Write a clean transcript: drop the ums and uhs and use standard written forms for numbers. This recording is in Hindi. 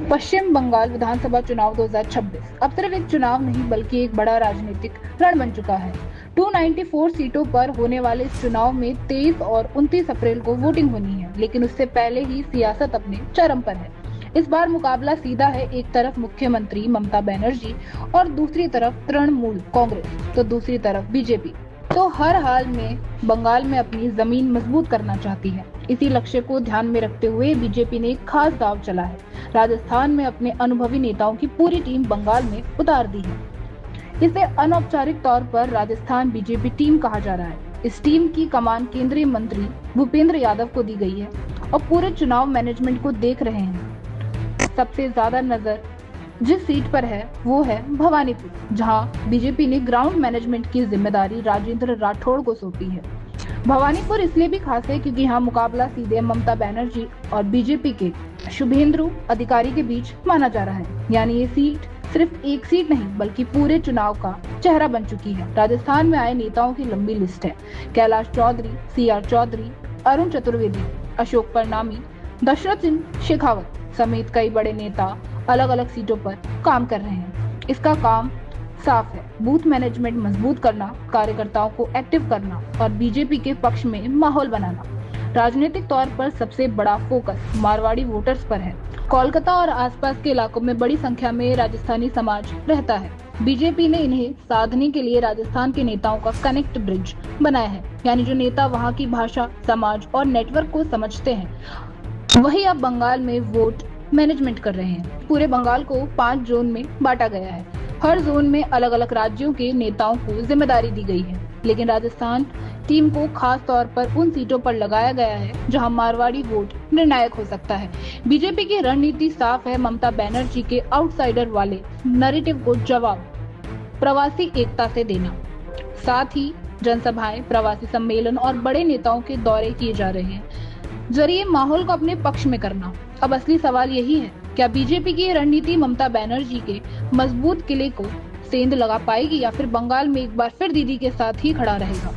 पश्चिम बंगाल विधानसभा चुनाव 2026 अब सिर्फ एक चुनाव नहीं बल्कि एक बड़ा राजनीतिक रण बन चुका है। 294 सीटों पर होने वाले इस चुनाव में 23 और 29 अप्रैल को वोटिंग होनी है, लेकिन उससे पहले ही सियासत अपने चरम पर है। इस बार मुकाबला सीधा है, एक तरफ मुख्यमंत्री ममता बनर्जी और दूसरी तरफ तृणमूल कांग्रेस, तो दूसरी तरफ बीजेपी तो हर हाल में बंगाल में अपनी जमीन मजबूत करना चाहती है। इसी लक्ष्य को ध्यान में रखते हुए बीजेपी ने एक खास दांव चला है। राजस्थान में अपने अनुभवी नेताओं की पूरी टीम बंगाल में उतार दी है। इसे अनौपचारिक तौर पर राजस्थान बीजेपी टीम कहा जा रहा है। इस टीम की कमान केंद्रीय मंत्री भूपेंद्र यादव को दी गई है और पूरे चुनाव मैनेजमेंट को देख रहे हैं। सबसे ज्यादा नजर जिस सीट पर है वो है भवानीपुर, जहां बीजेपी ने ग्राउंड मैनेजमेंट की जिम्मेदारी राजेंद्र राठौड़ को सौंपी है। भवानीपुर इसलिए भी खास है क्योंकि यहाँ मुकाबला सीधे ममता बनर्जी और बीजेपी के शुभेंदु अधिकारी के बीच माना जा रहा है। यानी ये सीट सिर्फ एक सीट नहीं बल्कि पूरे चुनाव का चेहरा बन चुकी है। राजस्थान में आए नेताओं की लंबी लिस्ट है। कैलाश चौधरी, CR चौधरी, अरुण चतुर्वेदी, अशोक परनामी, दशरथ सिंह शेखावत समेत कई बड़े नेता अलग अलग सीटों पर काम कर रहे हैं। इसका काम साफ है, बूथ मैनेजमेंट मजबूत करना, कार्यकर्ताओं को एक्टिव करना और बीजेपी के पक्ष में माहौल बनाना। राजनीतिक तौर पर सबसे बड़ा फोकस मारवाड़ी वोटर्स पर है। कोलकाता और आसपास के इलाकों में बड़ी संख्या में राजस्थानी समाज रहता है। बीजेपी ने इन्हें साधने के लिए राजस्थान के नेताओं का कनेक्ट ब्रिज बनाया है, यानी जो नेता वहाँ की भाषा, समाज और नेटवर्क को समझते हैं वही अब बंगाल में वोट मैनेजमेंट कर रहे हैं। पूरे बंगाल को 5 जोन में बांटा गया है। हर जोन में अलग अलग राज्यों के नेताओं को जिम्मेदारी दी गई है, लेकिन राजस्थान टीम को खास तौर पर उन सीटों पर लगाया गया है जहां मारवाड़ी वोट निर्णायक हो सकता है। बीजेपी की रणनीति साफ है, ममता बनर्जी के आउटसाइडर वाले नैरेटिव को जवाब प्रवासी एकता से देना। साथ ही जनसभाएं, प्रवासी सम्मेलन और बड़े नेताओं के दौरे किए जा रहे हैं, जरिए माहौल को अपने पक्ष में करना। अब असली सवाल यही है, क्या बीजेपी की रणनीति ममता बनर्जी के मजबूत किले को सेंध लगा पाएगी या फिर बंगाल में एक बार फिर दीदी के साथ ही खड़ा रहेगा।